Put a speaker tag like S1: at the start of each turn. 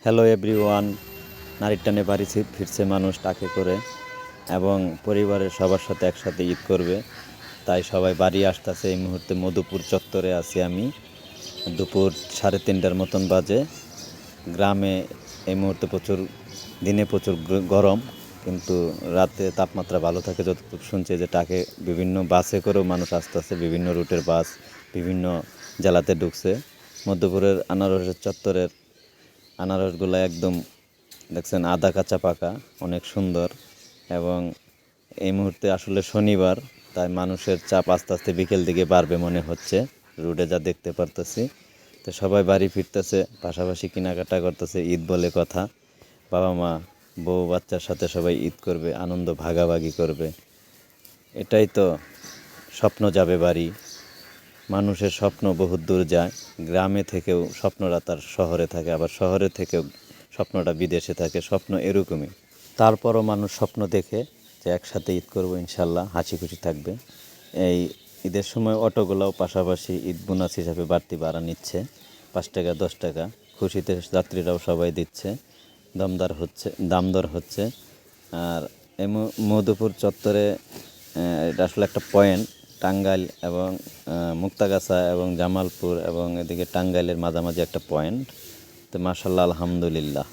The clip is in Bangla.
S1: হ্যালো এভরিওয়ান, নারীর টানে বাড়ি ফিরছে মানুষ টাকে করে এবং পরিবারের সবার সাথে একসাথে ঈদ করবে। তাই সবাই বাড়ি আসতেছে। এই মুহূর্তে মধুপুর চত্বরে আছি আমি। দুপুর 3:30টার মতন বাজে। গ্রামে এই মুহূর্তে দিনে প্রচুর গরম, কিন্তু রাতে তাপমাত্রা ভালো থাকে। যতটুকু শুনছি যে টাকে বিভিন্ন বাসে করেও মানুষ আসতেছে, বিভিন্ন রুটের বাস বিভিন্ন জেলাতে ঢুকছে। মধ্যপুরের আনারসের চত্বরের আনারসগুলো একদম দেখছেন আধা কাঁচা পাকা, অনেক সুন্দর। এবং এই মুহূর্তে আসলে শনিবার, তাই মানুষের চাপ আস্তে আস্তে বিকেল দিকে বাড়বে মনে হচ্ছে, রোডে যা দেখতে পারতেছি। তো সবাই বাড়ি ফিরতেছে, পাশাপাশি কেনাকাটা করতেছে। ঈদ বলে কথা, বাবা মা বউ বাচ্চার সাথে সবাই ঈদ করবে, আনন্দ ভাগাভাগি করবে। এটাই তো স্বপ্ন যাবে বাড়ি। মানুষের স্বপ্ন বহুত দূর যায়। গ্রামে থেকেও স্বপ্নটা তার শহরে থাকে, আবার শহরে থেকেও স্বপ্নটা বিদেশে থাকে। স্বপ্ন এরকমই। তারপরও মানুষ স্বপ্ন দেখে যে একসাথে ঈদ করবো, ইনশাল্লাহ হাসি খুশি থাকবে। এই ঈদের সময় অটোগুলোও পাশাপাশি ঈদ বোনাস হিসাবে বাড়তি ভাড়া নিচ্ছে, 5 টাকা 10 টাকা। খুশিতে যাত্রীরাও সবাই দিচ্ছে, দামদর হচ্ছে। আর এই মধুপুর চত্বরে এটা আসলে একটা পয়েন্ট। টাঙ্গাইল এবং মুক্তাগাছা এবং জামালপুর এবং এদিকে টাঙ্গাইলের মাঝামাঝি একটা পয়েন্ট। তো মাশাআল্লাহ, আলহামদুলিল্লাহ।